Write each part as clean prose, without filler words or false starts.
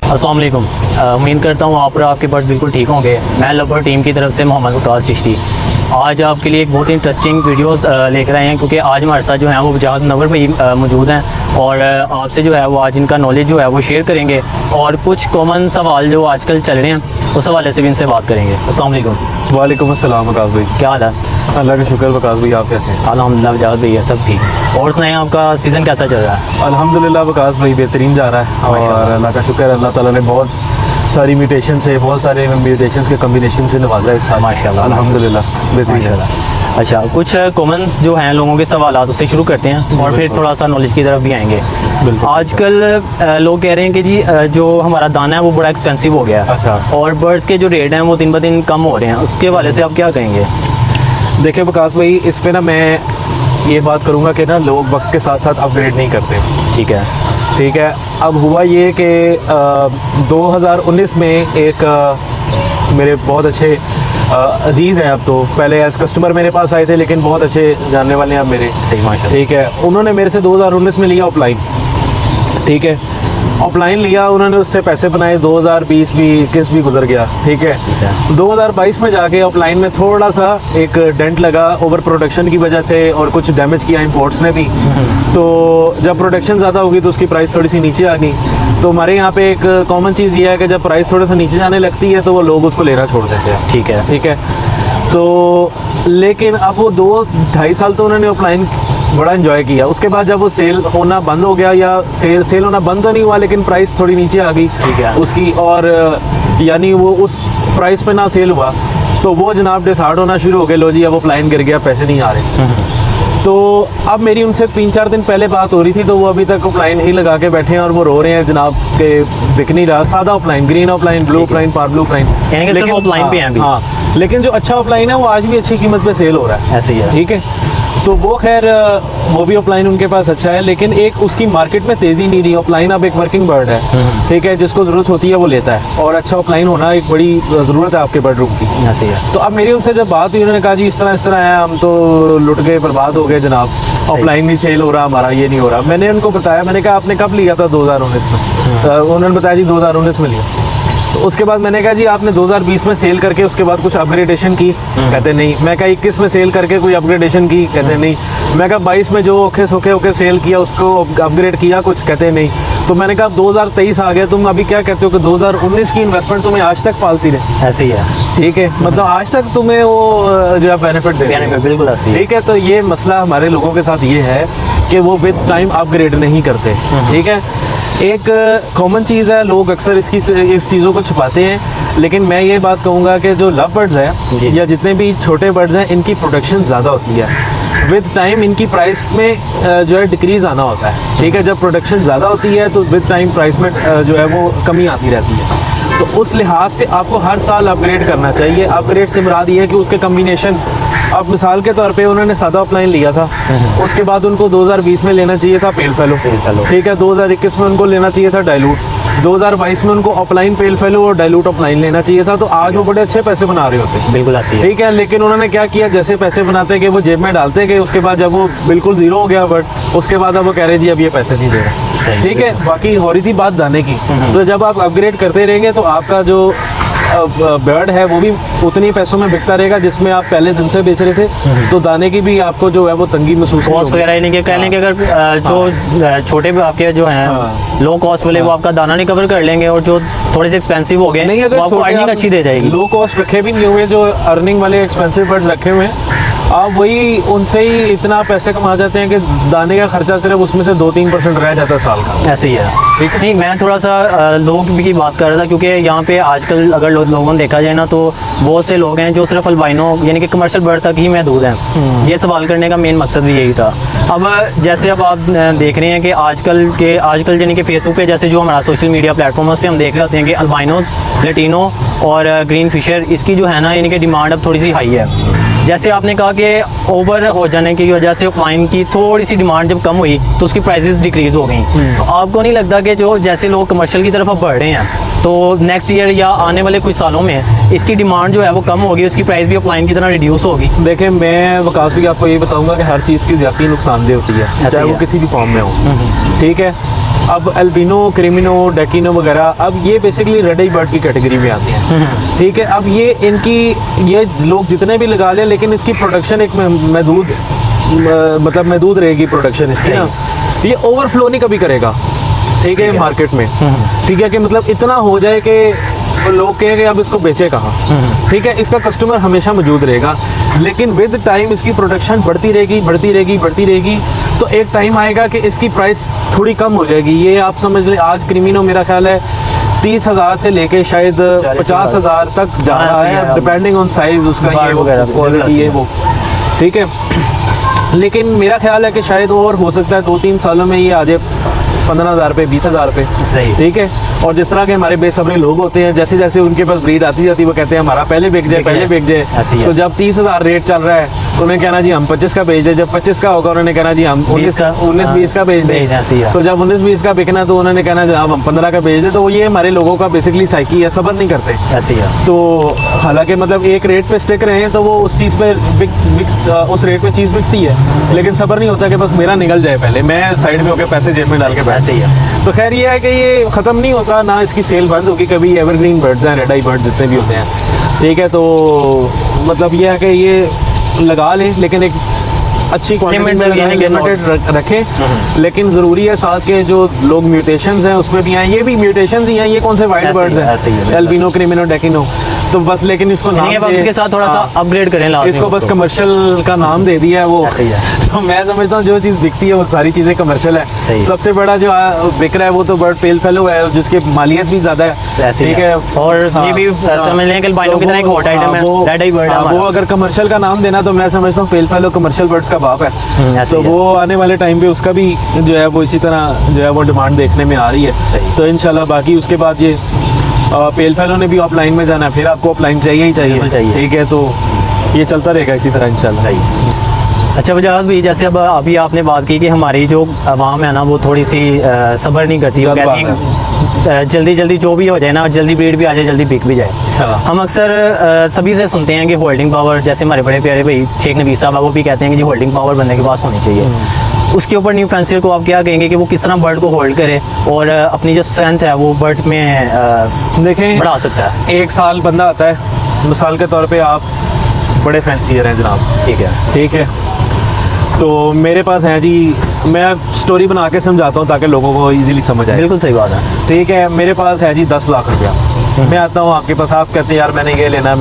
अस्सलाम वालेकुम। उम्मीद करता हूँ आप और आपके बर्ड्स बिल्कुल ठीक होंगे। मैं लवर टीम की तरफ से मोहम्मद वकास चिश्ती आज आपके लिए एक बहुत ही इंटरेस्टिंग वीडियोस लेकर आए हैं, क्योंकि आज हमारे साथ जो है वो वजाहत नवर भाई मौजूद हैं और आपसे जो है वो आज इनका नॉलेज जो है वो शेयर करेंगे और कुछ कॉमन सवाल जो आजकल चल रहे हैं उस हवाले से भी इनसे बात करेंगे। अस्सलाम वालेकुम। वालेकुम अस्सलाम वकास भाई। क्या हाल है? अल्लाह का शुक्र वकास भाई, आप कैसे हैं? अल्हम्दुलिल्लाह वजाहत भाई सब ठीक। और सुनाएं आपका सीज़न कैसा चल रहा है? अल्हम्दुलिल्लाह वकास भाई बेहतरीन जा रहा है और अल्लाह का शुक्र, अल्लाह ताला ने बहुत सारी म्यूटेशन से, बहुत सारे म्यूटेशंस के कम्बिनेशन से नवाजा इस साल माशाल्लाह अल्हम्दुलिल्लाह बेहतरीन है। अच्छा, कुछ कॉमन जो हैं लोगों के सवालात उससे शुरू करते हैं और फिर थोड़ा सा नॉलेज की तरफ भी आएंगे। आजकल लोग कह रहे हैं कि जी जो हमारा दाना है वो बड़ा एक्सपेंसिव हो गया है। अच्छा। और बर्ड्स के जो रेट हैं वो दिन ब दिन कम हो रहे हैं, उसके हवाले से आप क्या कहेंगे? देखिए वकास भाई, इस पे ना मैं ये बात करूँगा कि ना लोग वक्त के साथ साथ अपग्रेड नहीं करते। ठीक है। ठीक है। अब हुआ ये कि 2019 में एक मेरे बहुत अच्छे अजीज़ हैं, अब तो पहले एज कस्टमर मेरे पास आए थे लेकिन बहुत अच्छे जानने वाले हैं अब मेरे। सही माशाल्लाह। ठीक है। उन्होंने मेरे से 2019 में लिया ऑफलाइन। ठीक है। ऑफलाइन लिया उन्होंने, उससे पैसे बनाए। 2020 भी 21 भी गुजर गया। ठीक है। 2022 में जाके ऑफलाइन में थोड़ा सा एक डेंट लगा ओवर प्रोडक्शन की वजह से और कुछ डैमेज किया इंपोर्ट्स ने भी। तो जब प्रोडक्शन ज़्यादा होगी तो उसकी प्राइस थोड़ी सी नीचे आ गई। तो हमारे यहाँ पे एक कॉमन चीज़ ये है कि जब प्राइस थोड़ा सा नीचे जाने लगती है तो वो लोग उसको लेना छोड़ देते हैं। ठीक है। ठीक है। तो लेकिन अब वो 2-2.5 साल तो उन्होंने ऑफलाइन बड़ा एंजॉय किया। उसके बाद जब वो सेल होना बंद हो गया, या सेल होना बंद तो नहीं हुआ लेकिन प्राइस थोड़ी नीचे आ गई ठीक है उसकी, और यानी वो उस प्राइस पे ना सेल हुआ तो वो जनाब डिसहार्ड होना शुरू हो गए। लो जी अब ऑफलाइन गिर गया, पैसे नहीं आ रहे। तो अब मेरी उनसे 3-4 दिन पहले बात हो रही थी, तो वो अभी तक ऑफलाइन ही लगा के बैठे हैं और वो रो रहे हैं जनाब के बिक नहीं रहा। सादा offline, green offline, blue offline, पार ब्लू ऑफलाइन, लेकिन ऑफलाइन पे हैं अभी। हाँ, लेकिन जो अच्छा ऑफलाइन है वो आज भी अच्छी कीमत पे सेल हो रहा है। ऐसे ही है। ठीक है। तो वो खैर वो भी ऑफलाइन उनके पास अच्छा है, लेकिन एक उसकी मार्केट में तेज़ी नहीं रही। ऑफलाइन अब एक वर्किंग बर्ड है। ठीक है। जिसको ज़रूरत होती है वो लेता है, और अच्छा ऑफलाइन होना एक बड़ी ज़रूरत है आपके बर्ड रूम की। ऐसे ही है। तो अब मेरी उनसे जब बात हुई, उन्होंने कहा जी इस तरह है, हम तो लुट गए, बर्बाद हो गए जनाब, ऑफलाइन नहीं सेल हो रहा हमारा, ये नहीं हो रहा। मैंने उनको बताया, मैंने कहा आपने कब लिया था? 2019 में। उन्होंने बताया जी 2019 में लिया। तो उसके बाद मैंने कहा जी आपने 2020 में सेल करके उसके बाद कुछ अपग्रेडेशन की? कहते नहीं। मैं कहा 21 में सेल करके कोई अपग्रेडेशन की? कहते नहीं। मैं कहा 22 में जो ओके सोखे ओके सेल किया उसको अपग्रेड किया कुछ? कहते नहीं। तो मैंने कहा अब 2023 आ गया, तुम अभी क्या कहते हो कि 2019 की इन्वेस्टमेंट तुम्हें आज तक पालती रहे? ऐसे ही है। ठीक है। मतलब आज तक तुम्हें वो जो है बेनिफिट दे रही है। बिल्कुल ऐसे ही है। ठीक है। तो ये मसला हमारे लोगों के साथ ये है कि वो विद टाइम अपग्रेड नहीं करते। ठीक है। एक कॉमन चीज़ है, लोग अक्सर इस चीज़ों को छुपाते हैं, लेकिन मैं ये बात कहूँगा कि जो लव बर्ड्स हैं या जितने भी छोटे बर्ड्स हैं, इनकी प्रोडक्शन ज़्यादा होती है। विद टाइम इनकी प्राइस में जो है डिक्रीज़ आना होता है। ठीक है। जब प्रोडक्शन ज़्यादा होती है तो विद टाइम प्राइस में जो है वो कमी आती रहती है। तो उस लिहाज से आपको हर साल अपग्रेड करना चाहिए। अपग्रेड से मुराद ये है कि उसके कम्बिनेशन, अब मिसाल के तौर पे उन्होंने सादा ऑफलाइन लिया था, उसके बाद उनको 2020 में लेना चाहिए था पेल फेलो। ठीक है। 2021 में उनको लेना चाहिए था डाइल्यूट। 2022 में उनको ऑफलाइन पेल फेलो और डाइल्यूट ऑफलाइन लेना चाहिए था। तो आज वो बड़े अच्छे पैसे बना रहे होते। बिल्कुल ऐसे ही है। ठीक है। लेकिन उन्होंने क्या किया, जैसे पैसे बनाते गए वो जेब में डालते गए, उसके बाद जब वो बिल्कुल जीरो हो गया बट उसके बाद अब वो कह रहे जी अब ये पैसे नहीं दे रहे। ठीक है। बाकी हो रही थी बात दाने की। तो जब आप अपग्रेड करते रहेंगे तो आपका जो बर्ड है वो भी उतनी पैसों में बिकता रहेगा जिसमें आप पहले दिन से बेच रहे थे। तो दाने की भी आपको जो है वो तंगी महसूस कॉस्ट वगैरह नहीं, कह लेंगे अगर जो छोटे आपके जो हैं लो कॉस्ट वाले वो आपका दाना नहीं कवर कर लेंगे, और जो थोड़े से एक्सपेंसिव हो गए नहीं, अगर आपको अर्निंग अच्छी दे जाएगी। लो कॉस्ट रखे भी नहीं हुए, जो अर्निंग वाले एक्सपेंसिव बर्ड्स रखे हुए हैं, आप वही उनसे ही इतना पैसे कमा जाते हैं कि दाने का खर्चा सिर्फ उसमें से 2-3% रह जाता है साल का। ऐसे ही है। ठीक नहीं, मैं थोड़ा सा लोग की बात कर रहा था, क्योंकि यहाँ पे आजकल अगर लोगों ने देखा जाए ना तो बहुत से लोग हैं जो सिर्फ अल्बाइनो यानी कि कमर्शियल बर्ड तक ही महदूद हैं। ये सवाल करने का मेन मकसद भी यही था। अब जैसे अब आप देख रहे हैं कि आजकल यानी कि फेसबुक पे जैसे जो हमारा सोशल मीडिया प्लेटफॉर्म पे हम देख रहे होते हैं कि अल्बाइनोस, लेटिनो और ग्रीन फिशर, इसकी जो है ना यानी कि डिमांड अब थोड़ी सी हाई है। जैसे आपने कहा कि ओवर हो जाने की वजह से ऑफलाइन की थोड़ी सी डिमांड जब कम हुई तो उसकी प्राइसेस डिक्रीज हो गई। तो आपको नहीं लगता कि जो जैसे लोग कमर्शियल की तरफ अब बढ़ रहे हैं तो नेक्स्ट ईयर या आने वाले कुछ सालों में इसकी डिमांड जो है वो कम होगी, उसकी प्राइस भी ऑफलाइन की तरह रिड्यूस होगी? देखिए, मैं वकास भी आपको ये बताऊंगा कि हर चीज़ की ज़्यादती नुकसानदेह होती है, चाहे वो किसी भी फॉर्म में हो। ठीक है। अब एल्बिनो, क्रिमिनो, डेकिनो वगैरह अब ये बेसिकली रेड आई बर्ड की कैटेगरी में आते हैं। ठीक है, अब ये इनकी ये लोग जितने भी लगा लें, लेकिन इसकी प्रोडक्शन एक महदूद मतलब महदूद रहेगी प्रोडक्शन इसकी ना, ये ओवरफ्लो नहीं कभी करेगा। ठीक है, मार्केट में ठीक है कि मतलब इतना हो जाए कि लोग कहें कि अब इसको बेचे कहाँ। ठीक है, इसका कस्टमर हमेशा मौजूद रहेगा, लेकिन विद टाइम इसकी प्रोडक्शन बढ़ती रहेगी बढ़ती रहेगी बढ़ती रहेगी, तो एक टाइम आएगा कि इसकी प्राइस थोड़ी कम हो जाएगी। ये आप समझ लें, आज क्रिमिनो मेरा ख्याल है 30,000 से लेके शायद 50,000 तक जा रहा है, डिपेंडिंग ऑन साइज उसका, ये क्वालिटी है वो। ठीक है, लेकिन मेरा ख्याल है कि शायद और हो सकता है 2-3 सालों में ये आ जाए 15,000 पे, 20,000 पे। सही। ठीक है, और जिस तरह के हमारे बेसब्रे लोग होते हैं, जैसे जैसे उनके पास ब्रीड आती जाती है वो कहते हैं हमारा पहले बिक जाए, पहले बिक जाए। तो जब 30,000 रेट चल रहा है तो उन्हें कहना जी हम 25 का बेच दें, जब 25 का होगा उन्होंने कहना जी हम 19-20 का बेच दें, तो जब 19-20 का बिकना तो उन्होंने कहना जनाब हम 15 का बेच दें। तो ये हमारे लोगों का बेसिकली साइकी है, सब्र नहीं करते। ऐसी है। तो हालांकि मतलब एक रेट पे स्टिक रहे हैं तो वो उस चीज़ पे उस रेट पे चीज़ बिकती है, लेकिन सब्र नहीं होता कि बस मेरा निकल जाए पहले, मैं साइड में होकर पैसे जेब में डाल के बैठ। ऐसे ही है। तो खैर ये है कि ये ख़त्म नहीं होता ना, इसकी सेल बंद होगी कभी। एवरग्रीन बर्ड्स हैं, रेड आई बर्ड जितने भी होते हैं। ठीक है, तो मतलब ये है कि ये लगा लें, लेकिन एक अच्छी क्वांटिटी में लिमिटेड रखें। लेकिन ज़रूरी है साथ के जो लोग म्यूटेशंस हैं उसमें भी हैं, ये भी म्यूटेशंस ही हैं, ये कौन से वाइट बर्ड्स हैं, एल्बिनो, क्रिमिनो, डेकिनो, तो बस लेकिन इसको नाम के साथ थोड़ा सा अपग्रेड करें, इसको बस कमर्शियल का नाम दे दिया है वो। तो मैं समझता हूँ जो चीज़ बिकती है वो सारी चीज़ें कमर्शियल है। सबसे बड़ा जो बिक रहा है वो तो बर्ड पेल फेलो है, जिसकी मालियत भी ज़्यादा है। ठीक है, और ये भी समझ लें कि अल्बाइनो की तरह एक हॉट आइटम है, रेड आई बर्ड है। वो अगर कमर्शियल का नाम देना तो मैं समझता हूँ पेल फेलो कमर्शियल बर्ड्स का बाप है। तो वो आने वाले टाइम पे उसका भी जो है वो इसी तरह जो है वो डिमांड देखने में आ रही है। तो इंशाल्लाह बाकी उसके बाद ये पेल फेलो ने भी ऑफलाइन में जाना है, फिर आपको ऑफलाइन चाहिए ही चाहिए। ठीक है, तो ये चलता रहेगा इसी तरह इंशाल्लाह। अच्छा वजाहत भी, जैसे अब अभी आपने बात की कि हमारी जो आवाम है ना वो थोड़ी सी सब्र नहीं करती, वो कहती है जल्दी जल्दी जो भी हो जाए ना, जल्दी ब्रीड भी आ जाए, जल्दी बिक भी जाए। हम अक्सर सभी से सुनते हैं कि होल्डिंग पावर, जैसे हमारे बड़े प्यारे भाई शेख नबी साहब वो भी कहते हैं कि जी होल्डिंग पावर बंदे के पास होनी चाहिए। उसके ऊपर न्यू फैंसियर को आप क्या कहेंगे कि वो किस तरह बर्ड को होल्ड करे और अपनी जो स्ट्रेंथ है वो बर्ड में देखें बढ़ा सकता है। एक साल बंदा आता है, मिसाल के तौर पे आप बड़े फैंसियर हैं जनाब, ठीक है, तो मेरे पास हैं जी, मैं स्टोरी बना के समझाता हूँ ताकि लोगों को इजीली समझ आए। बिल्कुल सही बात है। ठीक है, मेरे पास है जी 10 लाख रुपया। मैं आता हूँ आपके पास, आप कहते हैं यार मैंने ये लेना है,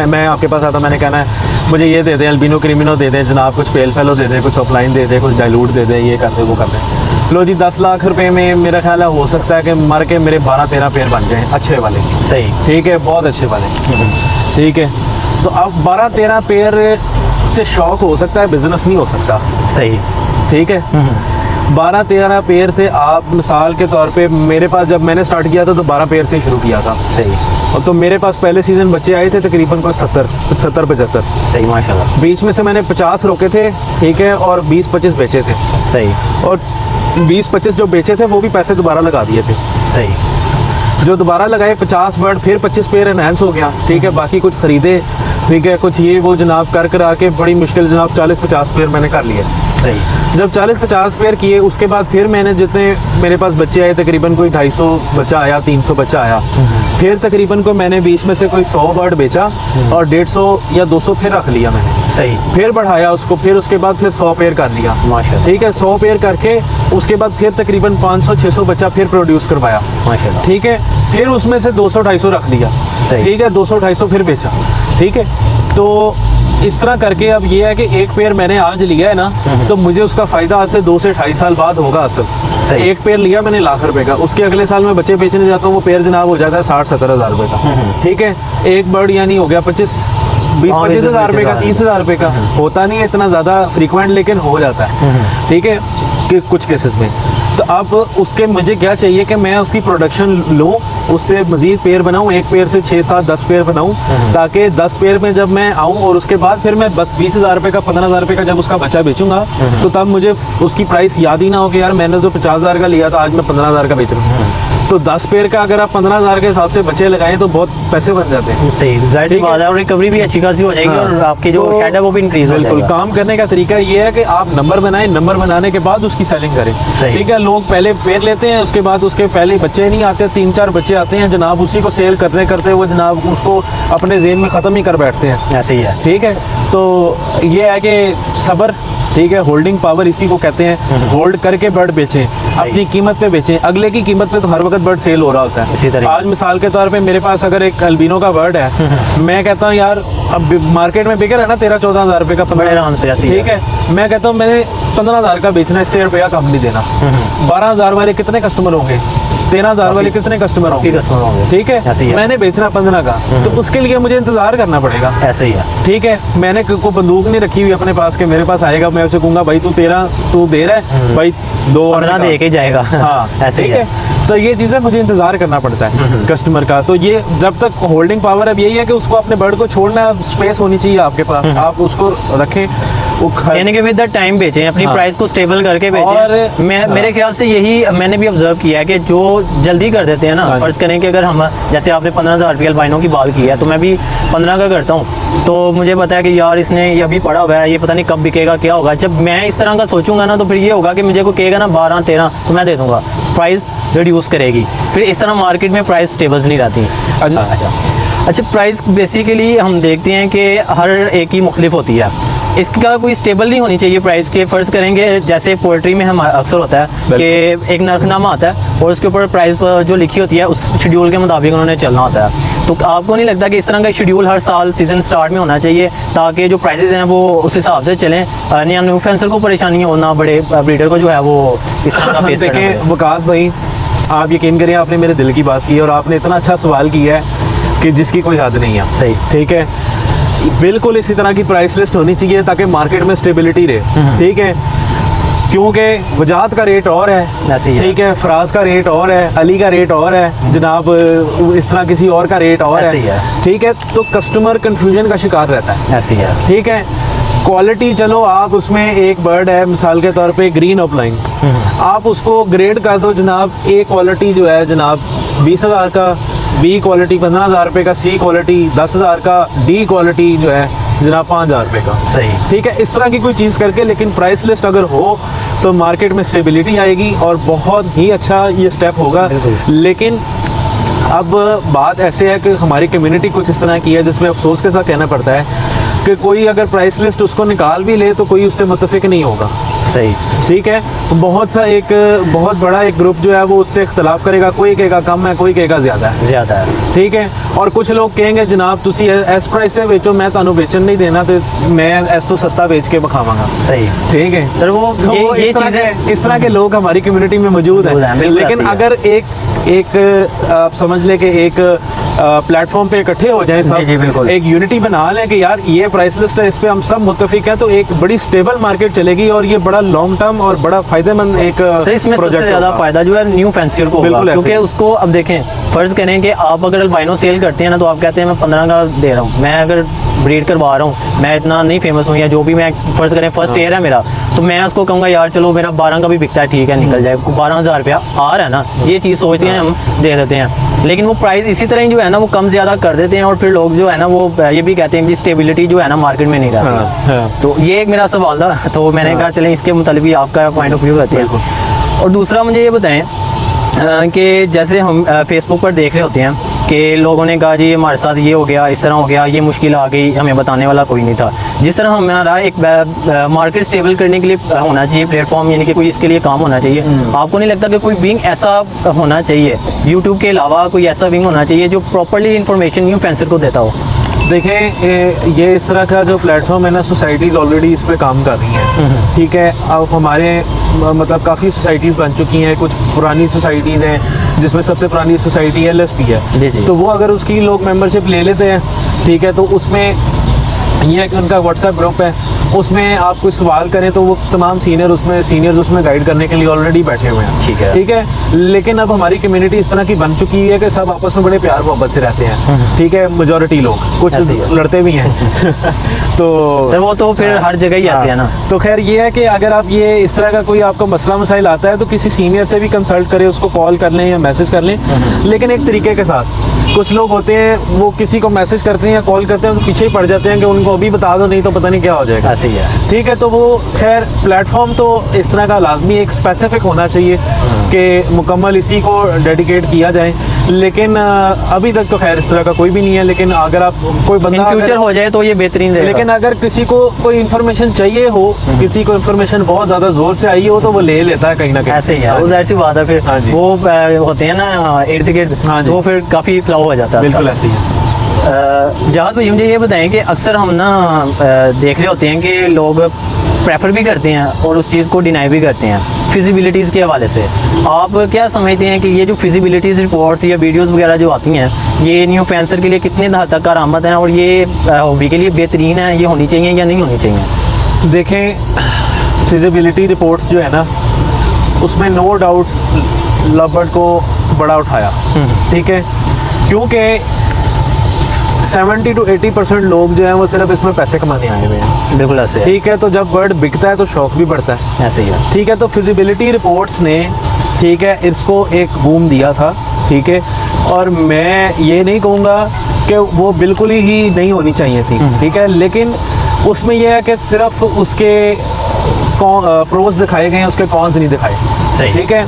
मैं आपके पास आता हूँ, मैंने कहना है मुझे ये दे दें, एल्बिनो क्रिमिनो दे दें जनाब, कुछ पेल फेलो दे दें, कुछ ऑफलाइन दे दें, कुछ डाइल्यूट दे दें, ये कर दें वो कर दें। लो जी 10 लाख रुपए में मेरा ख्याल है हो सकता है कि मर के मेरे 12-13 पेयर बन जाएँ अच्छे वाले। सही। ठीक है, बहुत अच्छे वाले। ठीक है, तो अब 12-13 पेयर से शौक हो सकता है, बिजनेस नहीं हो सकता। सही। ठीक है, 12-13 पेयर से आप मिसाल के तौर पे, मेरे पास जब मैंने स्टार्ट किया था तो 12 पेयर से शुरू किया था। सही। और तो मेरे पास पहले सीजन बच्चे आए थे तकरीबन कोई 70-75। सही, माशाल्लाह। बीच में से मैंने 50 रोके थे, ठीक है, और 20-25 बेचे थे। सही। और 20-25 जो बेचे थे वो भी पैसे दोबारा लगा दिए थे। सही। जो दोबारा लगाए 50 बर्ड, फिर 25 पेयर एनहांस हो गया। ठीक है, बाकी कुछ खरीदे, ठीक है, कुछ ये वो जनाब कर कर आके बड़ी मुश्किल जनाब 40-50 पेयर मैंने कर लिए। सही। जब 40-50 पेयर किए उसके बाद फिर मैंने जितने मेरे पास बच्चे आए, तकरीबन कोई 250 बच्चा आया, 300 बच्चा आया, फिर तकरीबन को मैंने बीच में से कोई 100 बर्ड बेचा और 150 या 200 फिर रख लिया मैंने। सही। फिर बढ़ाया उसको, फिर उसके बाद फिर 100 पेयर कर लिया। माशाल्लाह। ठीक है, 100 पेयर करके उसके बाद फिर तकरीबन 500-600 बच्चा फिर प्रोड्यूस करवाया। माशाल्लाह। ठीक है, फिर उसमें से 200-250 रख लिया। सही। ठीक है, 200-250 फिर बेचा। ठीक है, तो इस तरह करके अब ये है कि एक पेयर मैंने आज लिया है ना, तो मुझे उसका फ़ायदा आज से 2 से 2.5 साल बाद होगा असल। सही। एक पेयर लिया मैंने लाख रुपए का, उसके अगले साल मैं बच्चे बेचने जाता हूँ, वो पेयर जनाब हो जाता है 60-70 हज़ार रुपये का। ठीक है, एक बर्ड यानी हो गया 20-25 हज़ार रुपये का, 30 हज़ार रुपये का। होता नहीं है इतना ज़्यादा फ्रीक्वेंट, लेकिन हो जाता है। ठीक है, कुछ केसेस में। तो अब उसके मुझे क्या चाहिए कि मैं उसकी प्रोडक्शन लूँ, उससे मज़ीद पेयर बनाऊँ, एक पेयर से 6-7-10 पेयर बनाऊँ, ताकि 10 पेयर में जब मैं आऊँ और उसके बाद फिर मैं बस 20,000 रुपये का, 15,000 रुपये का जब उसका बच्चा बेचूंगा, तो तब मुझे उसकी प्राइस याद ही ना हो कि यार मैंने तो 50,000 का लिया था, आज मैं 15,000 का बेच रहा हूँ। तो 10 पेयर का अगर आप 15,000 के हिसाब से बच्चे लगाएं तो बहुत पैसे बन जाते हैं। सही, जाहिर सी बात है, और रिकवरी भी अच्छी खासी हो जाएगी। हाँ। और आपकी जो शेड है वो भी इंक्रीज हो जाएगा। बिल्कुल, काम करने का तरीका ये है कि आप नंबर बनाएं, नंबर बनाने के बाद उसकी सेलिंग करें। ठीक है, लोग पहले पेड़ लेते हैं, उसके बाद उसके पहले बच्चे नहीं आते, 3-4 बच्चे आते हैं जनाब, उसी को सेल करते करते वो जनाब उसको अपने जेन में ख़त्म ही कर बैठते हैं। ऐसे ही है। ठीक है, तो ये है कि सब्र, ठीक है, होल्डिंग पावर इसी को कहते हैं। होल्ड करके बर्ड बेचें, अपनी कीमत पे बेचें, अगले की कीमत पे तो हर वक्त बर्ड सेल हो रहा होता है। इसी तरह आज मिसाल के तौर पे मेरे पास अगर एक अल्बिनो का बर्ड है, मैं कहता हूँ यार अब मार्केट में बिक रहा है ना 13-14 हज़ार रुपये का, बड़े आराम से, ऐसे ही ठीक है, मैं कहता हूँ मैंने 15 हज़ार का बेचना है, इससे रुपया कम नहीं देना। 12 हज़ार वाले कितने कस्टमर होंगे, 13 हज़ार वाले कितने कस्टमर होंगे, कस्टमर होंगे, ठीक ऐसे ही है, है। मैंने बेचना 15 का, तो उसके लिए मुझे इंतजार करना पड़ेगा। ऐसे ही है। ठीक है, मैंने कोई बंदूक नहीं रखी हुई अपने पास के मेरे पास आएगा मैं उसे कहूँगा भाई तू दे रहा है भाई 2 और 15 दे के जाएगा। हाँ ऐसे ही ठीक है। तो ये चीज़ें मुझे इंतजार करना पड़ता है कस्टमर का। तो ये जब तक होल्डिंग पावर, अब यही है कि उसको अपने बर्ड को छोड़ना, स्पेस होनी चाहिए आपके पास, आप उसको रखें, वो यानी कि विद द टाइम बेचें, अपनी हाँ। प्राइस को स्टेबल करके बेचें। और मेरे ख्याल से यही मैंने भी ऑब्जर्व किया है कि जो जल्दी कर देते हैं ना, हाँ। फर्ज करें कि अगर हम, जैसे आपने 15,000 रुपये अल्बाइनो की बात की है, तो मैं भी 15 का करता हूँ, तो मुझे पता है कि यार इसने ये अभी पड़ा हुआ है, ये पता नहीं कब बिकेगा, क्या होगा। जब मैं इस तरह का सोचूंगा ना, तो फिर ये होगा कि मुझे कोई कहेगा ना 12-13 तो मैं दे दूंगा, प्राइस रिड्यूस करेगी, फिर इस तरह मार्केट में प्राइस स्टेबल नहीं रहती। अच्छा, प्राइस बेसिकली हम देखते हैं कि हर एक की मुख्तलिफ होती है, इसका कोई स्टेबल नहीं होनी चाहिए प्राइस के। फ़र्ज़ करेंगे जैसे पोल्ट्री में हम अक्सर होता है कि एक नरखनामा आता है और उसके ऊपर प्राइस जो लिखी होती है उस शेड्यूल के मुताबिक उन्होंने चलना होता है। तो आपको नहीं लगता कि इस तरह का शेड्यूल हर साल सीज़न स्टार्ट में होना चाहिए, ताकि जो प्राइसेस हैं वो उस हिसाब से चलें, न्यू फेंसर को परेशानी हो ना, बड़े ब्रीडर को जो है वो इस तरह का फेस करना पड़े। देखें वकास भाई, आप यकीन करिए आपने मेरे दिल की बात की और आपने इतना अच्छा सवाल किया है कि जिसकी कोई हद नहीं है। सही, ठीक है, बिल्कुल इसी तरह की प्राइस लिस्ट होनी चाहिए ताकि मार्केट में स्टेबिलिटी रहे। ठीक है, क्योंकि वजात का रेट और है, ऐसे ही है। ठीक है, फराज का रेट और है, अली का रेट और है जनाब, इस तरह किसी और का रेट और ऐसे ही है, है। ठीक है, तो कस्टमर कंफ्यूजन का शिकार रहता है। ऐसे ही है। ठीक है, क्वालिटी चलो आप उसमें एक बर्ड है मिसाल के तौर पे ग्रीन ऑफलाइन, आप उसको ग्रेड कर दो जनाब, ए क्वालिटी जो है जनाब 20,000 का, बी क्वालिटी 15,000 रुपये का, सी क्वालिटी 10,000 का, डी क्वालिटी जो है जनाब 5,000 रुपये का। सही, ठीक है, इस तरह की कोई चीज़ करके, लेकिन प्राइस लिस्ट अगर हो तो मार्केट में स्टेबिलिटी आएगी और बहुत ही अच्छा ये स्टेप होगा। लेकिन अब बात ऐसे है कि हमारी कम्युनिटी कुछ इस तरह की है जिसमें अफसोस के साथ कहना पड़ता है कि कोई अगर प्राइस लिस्ट उसको निकाल भी ले तो कोई उससे मुत्तफिक नहीं होगा। सही, ठीक है, तो बहुत बड़ा एक ग्रुप जो है वो उससे इख्तलाफ करेगा, कोई कहेगा कम है, कोई कहेगा ज़्यादा है। ठीक है, और कुछ लोग कहेंगे जनाब तुसी इस प्राइस से बेचो, मैं तुहानू बेचन नहीं देना, तो मैं इस तो सस्ता बेच के बखावांगा। सही, ठीक है सर, वो तो ये इस तरह के लोग हमारी कम्युनिटी में मौजूद हैं। बिल्कुल लेकिन ऐसे ही अगर एक आप समझ ले कि एक प्लेटफॉर्म पे इकट्ठे हो जाएं सब, जी, बिल्कुल। एक यूनिटी बना लें कि यार ये प्राइस लिस्ट है, इस पे हम सब मुत्तफिक हैं, तो एक बड़ी स्टेबल मार्केट चलेगी और ये बड़ा लॉन्ग टर्म और बड़ा फायदेमंद एक सर, इसमें सबसे ज़्यादा फायदा जो है न्यू फैंसियर को होगा, बिल्कुल ऐसे। क्योंकि उसको अब देखें, फ़र्ज़ करें कि आप अगर अल्बाइनो सेल करते हैं ना, तो आप कहते हैं मैं 15 का दे रहा हूँ, मैं अगर ब्रीड करवा रहा हूँ, मैं इतना नहीं फेमस हूँ या जो भी, मैं फ़र्ज़ करें फर्स्ट ईयर है मेरा, तो मैं उसको कहूँगा यार चलो मेरा 12 का भी बिकता है, ठीक है निकल जाए, 12,000 रुपया आ रहा है ना, ये चीज़ सोचते हैं हम, दे देते हैं। लेकिन वो प्राइस इसी तरह ही जो है ना वो कम ज़्यादा कर देते हैं और फिर लोग जो है ना वो ये भी कहते हैं कि स्टेबिलिटी जो है ना मार्केट में नहीं रहती। तो ये एक मेरा सवाल था, तो मैंने कहा चलें इसके मुताबिक भी आपका पॉइंट ऑफ व्यू रहती है। और दूसरा मुझे ये बताएं कि जैसे हम फेसबुक पर देख रहे होते हैं कि लोगों ने कहा जी हमारे साथ ये हो गया, इस तरह हो गया, ये मुश्किल आ गई, हमें बताने वाला कोई नहीं था। जिस तरह हमारा एक मार्केट स्टेबल करने के लिए होना चाहिए प्लेटफॉर्म, यानी कि कोई इसके लिए काम होना चाहिए, आपको नहीं लगता कि कोई विंग ऐसा होना चाहिए यूट्यूब के अलावा, कोई ऐसा विंग होना चाहिए जो प्रॉपर्ली इन्फॉर्मेशन न्यू फेंसर को देता हो? देखें, ये इस तरह का जो प्लेटफॉर्म है ना, सोसाइटीज़ ऑलरेडी इस पे काम कर रही हैं। ठीक है, अब हमारे मतलब काफ़ी सोसाइटीज़ बन चुकी हैं, कुछ पुरानी सोसाइटीज़ हैं जिसमें सबसे पुरानी सोसाइटी LSP जी, है, जी। तो वो अगर उसकी लोग मेंबरशिप ले लेते हैं, ठीक है, तो उसमें ये है कि उनका व्हाट्सएप ग्रुप है, उसमें आप कोई सवाल करें तो वो तमाम सीनियर्स उसमें गाइड करने के लिए ऑलरेडी बैठे हुए हैं। ठीक है। ठीक है, लेकिन अब हमारी कम्युनिटी इस तरह की बन चुकी है कि सब आपस में बड़े प्यार मोहब्बत से रहते हैं। ठीक है, मेजॉरिटी लोग, कुछ ऐसे ही है। लड़ते भी हैं तो सर वो तो फिर हर जगह ही ऐसे है ना। तो खैर ये है कि अगर आप ये इस तरह का कोई आपको मसला मसाइल आता है तो किसी सीनियर से भी कंसल्ट करें, उसको कॉल कर लें या मैसेज कर लें, लेकिन एक तरीके के साथ। कुछ लोग होते हैं वो किसी को मैसेज करते हैं या कॉल करते हैं तो पीछे ही पड़ जाते हैं कि उनको अभी बता दो, नहीं तो पता नहीं क्या हो जाएगा। ऐसे ही है। ठीक है, तो वो खैर प्लेटफॉर्म तो इस तरह का लाजमी एक स्पेसिफिक होना चाहिए कि मुकम्मल इसी को डेडिकेट किया जाए, लेकिन अभी तक तो खैर इस तरह का कोई भी नहीं है। लेकिन अगर आप कोई इन बंदा फ्यूचर हो जाए तो ये बेहतरीन रहेगा। लेकिन अगर किसी को कोई इन्फॉर्मेशन चाहिए हो, किसी को इन्फॉर्मेशन बहुत ज़्यादा जोर से आई हो तो वो ले लेता है कहीं ना कहीं। ऐसे ही है, वो जाहिर सी बात है। फिर हाँ जी। वो होते हैं ना इर्द गिर्द, हाँ जी। तो फिर काफ़ी फ्लाउ हो जाता है। बिल्कुल ऐसे ही है। जहाद भाई मुझे ये बताएं कि अक्सर हम ना देख रहे होते हैं कि लोग प्रेफर भी करते हैं और उस चीज़ को डिनाई भी करते हैं फिजिबिलिटीज़ के हवाले से। आप क्या समझते हैं कि ये जो फिजिबिलिटीज़ रिपोर्ट्स या वीडियोस वगैरह जो आती हैं ये न्यू फैंसर के लिए कितने हद तक कारआमद हैं, और ये हॉबी के लिए बेहतरीन है, ये होनी चाहिए या नहीं होनी चाहिए? देखें, फिजिबिलिटी रिपोर्ट्स जो है ना उसमें नो डाउट लवबर्ड को बड़ा उठाया, ठीक है, क्योंकि 70 to 80% लोग जो हैं वो सिर्फ इसमें पैसे कमाने आए हुए हैं। बिल्कुल ऐसे है। ठीक है, तो जब बर्ड बिकता है तो शौक भी बढ़ता है। ऐसे ही है। ठीक है, तो फिजिबिलिटी रिपोर्ट्स ने, ठीक है, इसको एक बूम दिया था। ठीक है, और मैं ये नहीं कहूँगा कि वो बिल्कुल ही नहीं होनी चाहिए थी। ठीक है, लेकिन उसमें यह है कि सिर्फ उसके प्रोज दिखाए गए हैं, उसके कॉन्स नहीं दिखाए। सही। ठीक है,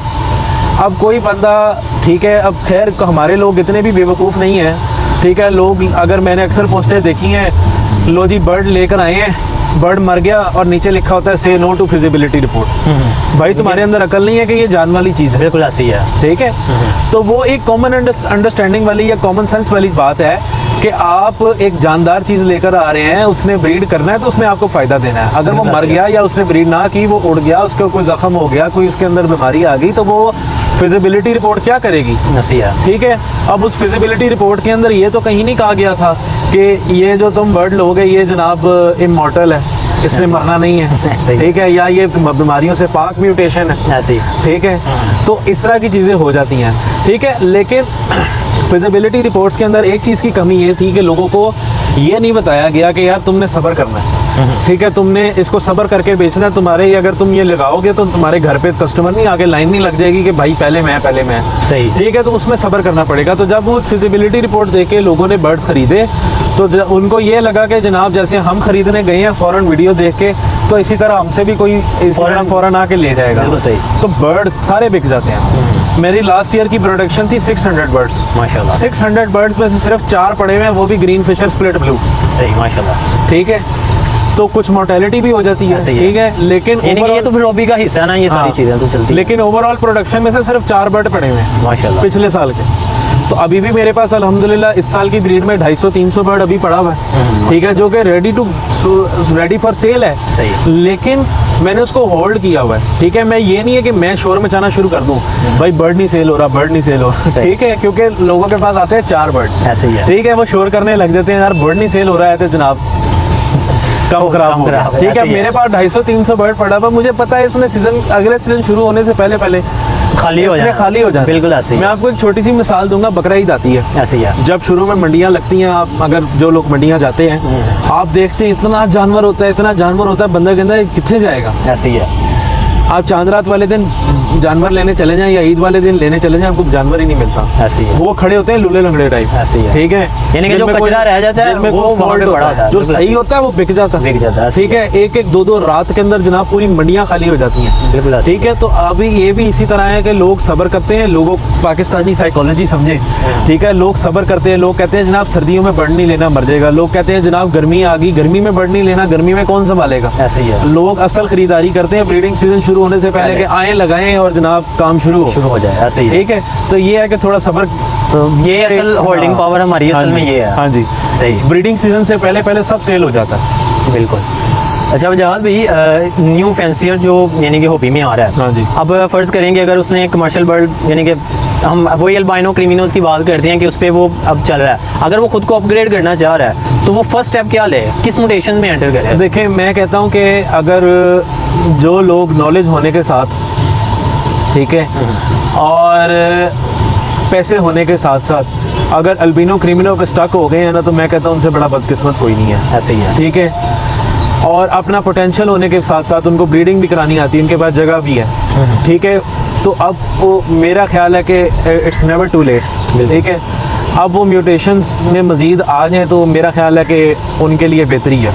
अब कोई बंदा, ठीक है, अब खैर हमारे लोग इतने भी बेवकूफ़ नहीं हैं। ठीक है, लोग, अगर मैंने अक्सर पोस्टें देखी हैं, लो जी बर्ड लेकर आए हैं, बर्ड मर गया और नीचे लिखा होता है से नो टू फिजिबिलिटी रिपोर्ट। भाई तुम्हारे अंदर अकल नहीं है कि ये जान वाली चीज़ है। बिल्कुल ऐसे ही है। ठीक है, तो वो एक कॉमन अंडरस्टैंडिंग वाली या कॉमन सेंस वाली बात है कि आप एक जानदार चीज़ लेकर आ रहे हैं, उसने ब्रीड करना है तो उसने आपको फ़ायदा देना है। अगर वो मर गया या उसने ब्रीड ना की, वो उड़ गया, उसको कोई ज़ख्म हो गया, कोई उसके अंदर बीमारी आ गई, तो वो फिजिबिलिटी रिपोर्ट क्या करेगी? ऐसे है। ठीक है, अब उस फिजिबिलिटी रिपोर्ट के अंदर ये तो कहीं नहीं कहा गया था कि ये जो तुम बर्ड लोगे ये जनाब इमॉर्टल है, इसने मरना नहीं है। ठीक है, या ये बीमारियों से पाक म्यूटेशन है। ऐसे ही। ठीक है, तो इस तरह की चीज़ें हो जाती हैं। ठीक है, लेकिन फिजिबिलिटी रिपोर्ट्स के अंदर एक चीज़ की कमी ये थी कि लोगों को ये नहीं बताया गया कि यार तुमने सब्र करना है। ठीक है, तुमने इसको सब्र करके बेचना है। तुम्हारे अगर तुम ये लगाओगे तो तुम्हारे घर पे कस्टमर नहीं आगे लाइन नहीं लग जाएगी कि भाई पहले मैं सही। ठीक है, तो उसमें सब्र करना पड़ेगा। तो जब वो फिजिबिलिटी रिपोर्ट देख के लोगों ने बर्ड्स खरीदे तो उनको ये लगा कि जनाब जैसे हम खरीदने गए हैं फ़ौरन वीडियो देख के, तो इसी तरह हमसे भी कोई फ़ौरन आके ले जाएगा। बिल्कुल सही। तो बर्ड्स सारे बिक जाते हैं। मेरी लास्ट ईयर की प्रोडक्शन थी 600 बर्ड्स। माशाल्लाह। 600 बर्ड्स में से सिर्फ 4 पड़े हुए हैं, वो भी ग्रीन फिशर स्प्लिट ब्लू। सही, माशाल्लाह। ठीक है, तो कुछ मोर्टेलिटी भी हो जाती है। ऐसे ही है। ठीक है, लेकिन यानी कि ये तो फिर हॉबी का हिस्सा है ना, ये सारी चीज़ें तो चलती हैं। लेकिन ओवरऑल प्रोडक्शन में से सिर्फ 4 बर्ड पड़े हुए हैं माशाल्लाह। पिछले साल के। तो अभी भी मेरे पास अल्हम्दुलिल्लाह इस साल की ब्रीड में 250-300 बर्ड अभी पड़ा हुआ है। ठीक है, जो कि रेडी फॉर सेल है। सही। लेकिन मैंने उसको होल्ड किया हुआ है। ठीक है, मैं ये नहीं है कि मैं शोर मचाना शुरू कर दूं, भाई बर्ड नहीं सेल हो रहा, बर्ड नहीं सेल हो रहा। ठीक है, क्योंकि लोगों के पास आते हैं 4 बर्ड। ऐसे ही है। ठीक है, वो शोर करने लग जाते हैं, यार बर्ड नहीं सेल हो रहा है तो जनाब कम खराब हो गया। ठीक है, मेरे पास 250-300 बर्ड पड़ा हुआ, मुझे पता है इसने अगले सीजन शुरू होने से पहले खाली हो जाए। बिल्कुल ऐसे ही। मैं आपको एक छोटी सी मिसाल दूंगा, बकरा ईद आती है। ऐसे ही है। जब शुरू में मंडियां लगती हैं, आप अगर जो लोग मंडियां जाते हैं आप देखते हैं इतना जानवर होता है, बंदा कहता है कितने जाएगा। ऐसे ही है। आप चांद रात वाले दिन जानवर लेने चले जाएं या ईद वाले दिन लेने चले जाएं, आपको जानवर ही नहीं मिलता। ऐसे ही है। वो खड़े होते हैं लूले लंगड़े टाइप। ऐसे ही है। ठीक है, यानी कि जो कचरा रह जाता है जिनमें वो कोई वहाँ पे fault पड़ा होता है, होता है। जो बिल्कुल सही होता है वो बिक जाता है। ठीक है, 1-1, 2-2 रात के अंदर जनाब पूरी मंडियां खाली हो जाती हैं। बिल्कुल ऐसे। ठीक है, तो अभी ये भी इसी तरह है कि लोग सब्र करते हैं, लोगों पाकिस्तानी साइकोलॉजी समझे। ठीक है, लोग सब्र करते हैं, लोग कहते हैं जनाब सर्दियों में बर्ड नहीं लेना, मर जाएगा। लोग कहते हैं जनाब गर्मी आ गई, गर्मी में बर्ड नहीं लेना, गर्मी में कौन संभालेगा। ऐसे ही है। लोग असल खरीदारी करते हैं ब्रीडिंग सीजन शुरू होने से पहले कि आए लगाएं और जनाब काम शुरू हो जाए। ऐसे ही। ठीक है, तो ये है कि थोड़ा सब्र, तो ये असल होल्डिंग पावर हमारी असल में ये है। हाँ जी, सही। ब्रीडिंग सीजन से पहले सब सेल हो जाता है। बिल्कुल। अच्छा जहाद भाई, न्यू फैंसियर जो यानी कि हॉबी में आ रहा है, हाँ जी। अब फ़र्ज़ करेंगे अगर उसने कमर्शियल बर्ड, यानी कि हम वही अल्बाइनो क्रिमिनोज की बात करते हैं कि उस पर वो अब चल रहा है, अगर वो खुद को अपग्रेड करना चाह रहा है तो वो फर्स्ट स्टेप क्या ले, किस म्यूटेशन में एंटर करे? देखिए, मैं कहता हूँ कि अगर जो लोग नॉलेज होने के साथ, ठीक है, और पैसे होने के साथ साथ अगर अल्बिनो क्रिमिनो पे स्टक हो गए हैं ना, तो मैं कहता हूँ उनसे बड़ा बदकिस्मत कोई नहीं है। ऐसे ही है। ठीक है, और अपना पोटेंशियल होने के साथ साथ उनको ब्रीडिंग भी करानी आती है, उनके पास जगह भी है। ठीक है, तो अब वो मेरा ख्याल है कि इट्स नेवर टू लेट। ठीक है, अब वो म्यूटेशंस में मज़ीद आ जाएँ तो मेरा ख्याल है कि उनके लिए बेहतरी है।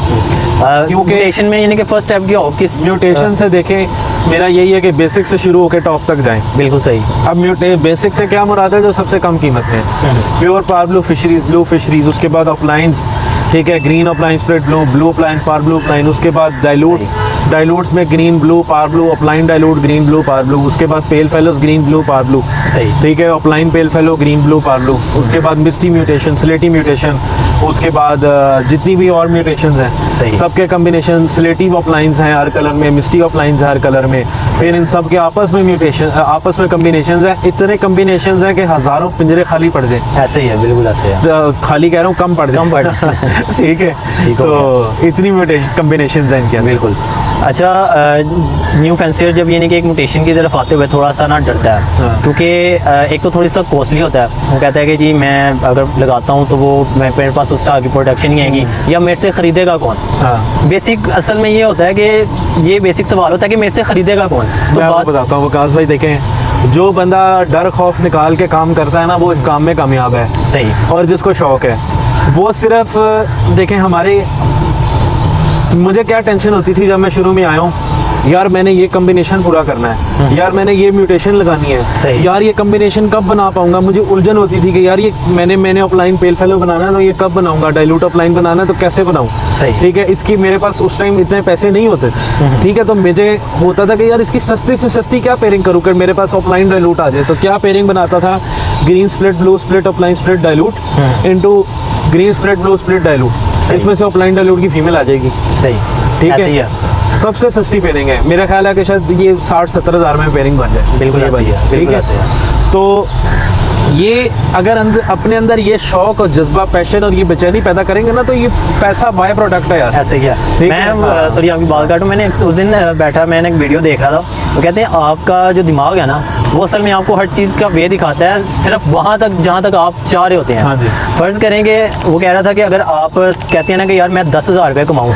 क्योंकि म्यूटेशन में यानी कि फर्स्ट स्टेप क्या हो किस म्यूटेशन से देखें, मेरा यही है कि बेसिक से शुरू होकर टॉप तक जाएं। बिल्कुल सही। अब बेसिक से क्या मुराद है? जो सबसे कम कीमत में प्योर पार ब्लू फिशरीज, उसके बाद अपलाइंस, ठीक है, green upline split blue, blue upline पार ब्लू अपलाइन, उसके बाद डाइल्यूट्स में ग्रीन ब्लू पार blue upline dilute green blue पार ब्लू, उसके बाद पेल फेलोज ग्रीन ब्लू पार ब्लू, सही, ठीक है, upline pale fellow green blue पार ब्लू, उसके बाद मिस्टी म्यूटेशन, स्लेटी म्यूटेशन, उसके बाद जितनी भी और म्यूटेशंस हैं सही, सबके कम्बिनेशन, स्लेटी अपलाइंस हैं हर कलर में, मिस्टी अपलाइंस हैं हर कलर में, फिर इन सब के आपस में म्यूटेशन, आपस में कम्बिनेशंस हैं, इतने कम्बिनेशंस हैं कि हज़ारों पिंजरे खाली पड़ जाए। ऐसे ही है, बिल्कुल ऐसे है। खाली कह रहा हूँ, कम पड़ जाए, कम पड़ जाए। ठीक है, ठीक हो तो इतनी म्यूटेशन कम्बिनेशंस हैं इनके अंदर। बिल्कुल। अच्छा, न्यू फैंसियर जब यानी कि एक म्यूटेशन की तरफ आते हुए थोड़ा सा ना डरता है, हाँ। क्योंकि एक तो थोड़ी सा कॉस्टली होता है। वो कहता है कि जी मैं अगर लगाता हूँ तो वो मेरे पास उससे आगे प्रोडक्शन नहीं आएगी, या मेरे से ख़रीदेगा कौन। हाँ। बेसिक असल में ये होता है कि ये बेसिक सवाल होता है कि मेरे से ख़रीदेगा कौन। तो मैं आपको बताता हूँ वकास भाई, देखें, जो बंदा डर खौफ निकाल के काम करता है ना, वो इस काम में कामयाब है। सही। और जिसको शौक है वो सिर्फ देखें, मुझे क्या टेंशन होती थी जब मैं शुरू में आया हूँ, यार मैंने ये कम्बिनेशन पूरा करना है, यार मैंने ये म्यूटेशन लगानी है, सही। यार ये कम्बिनेशन कब बना पाऊंगा। मुझे उलझन होती थी कि यार ये मैंने अपलाइन पेल फेलो बनाना है तो ये कब बनाऊंगा, डाइल्यूट अपलाइन बनाना है तो कैसे बनाऊं। सही। ठीक है, इसकी मेरे पास उस टाइम इतने पैसे नहीं होते थे, ठीक है, तो मुझे होता था कि यार इसकी सस्ती से सस्ती क्या पेयरिंग करूँ कि मेरे पास अपलाइन डाइल्यूट आ जाए। तो क्या पेयरिंग बनाता था? Green split blue split upline split dilute into green split blue split dilute, इसमें से अपलाइन डाइल्यूट की फीमेल आ जाएगी। सही, ठीक ऐसे ही है, सबसे सस्ती पेयरिंग है। मेरा ख्याल है कि शायद ये 60-70 हज़ार में पेयरिंग बन जाए। बिल्कुल ये ऐसे ही है, ठीक बिल्कुल है। ऐसे है। तो ये अगर अपने अंदर ये शौक और जज्बा, पैशन और ये बेचैनी पैदा करेंगे ना, तो ये पैसा बाय प्रोडक्ट है यार। ऐसे ही है। ठीक है, मैं हाँ। सॉरी आपकी बात काटूं, मैंने उस दिन बैठा, मैंने एक वीडियो देख रहा था। वो कहते हैं आपका जो दिमाग है ना, वो असल में आपको हर चीज़ का वे दिखाता है, सिर्फ वहाँ तक जहाँ तक आप चाह रहे होते हैं। हाँ जी। फ़र्ज़ करेंगे, वो कह रहा था कि अगर आप कहते हैं ना कि यार मैं 10,000 रुपये कमाऊँ,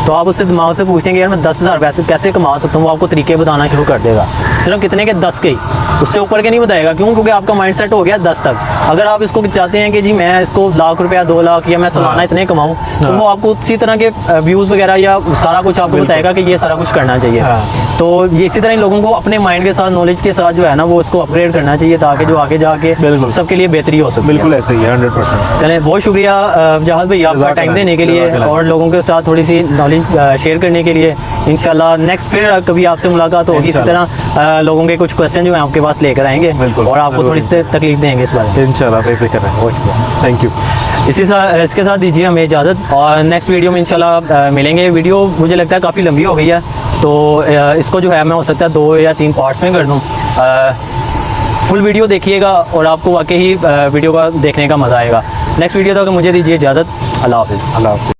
तो आप उससे दिमाग से पूछते हैं कि यार मैं 10,000 पैसे कैसे कमा सकता हूँ, वो आपको तरीके बताना शुरू कर देगा। सिर्फ कितने के 10 के ही, उससे ऊपर के नहीं बताएगा। क्यों? क्योंकि आपका माइंड सेट हो गया 10 तक। अगर आप इसको चाहते हैं कि जी मैं इसको लाख रुपया 2 लाख या मैं सालाना इतने कमाऊँ, तो वो आपको उसी तरह के व्यूज़ वगैरह या सारा कुछ आपको बताएगा कि ये सारा कुछ करना चाहिए। हाँ। तो ये इसी तरह इन लोगों को अपने माइंड के साथ, नॉलेज के साथ जो है ना, वो इसको अपग्रेड करना चाहिए, ताकि जो आगे जाके बिल्कुल सबके लिए बेहतरी हो सके। बिल्कुल ऐसे ही है, 100%। चलें, बहुत शुक्रिया जहाद भाई आपका टाइम देने के लिए और लोगों के साथ थोड़ी सी नॉलेज शेयर करने के लिए। इंशाल्लाह नेक्स्ट फिर कभी आपसे मुलाकात होगी इसी तरह, लोगों के कुछ क्वेश्चन जो हैं आपके पास लेकर आएंगे और आपको थोड़ी सी तकलीफ देंगे इस बारे में। इंशाल्लाह, बेफिक्र रहें। बहुत शुक्रिया, थैंक यू। इसके साथ दीजिए हमें इजाज़त, और नेक्स्ट वीडियो में इंशाल्लाह मिलेंगे। वीडियो मुझे लगता है काफ़ी लंबी हो गई है, तो इसको जो है मैं हो सकता है 2 या 3 पार्ट्स में कर दूँ। फुल वीडियो देखिएगा और आपको वाकई ही वीडियो का देखने का मज़ा आएगा। नेक्स्ट वीडियो तक मुझे दीजिए इजाज़त। अल्लाह हाफ़िज़। अल्लाह हाफ़िज़।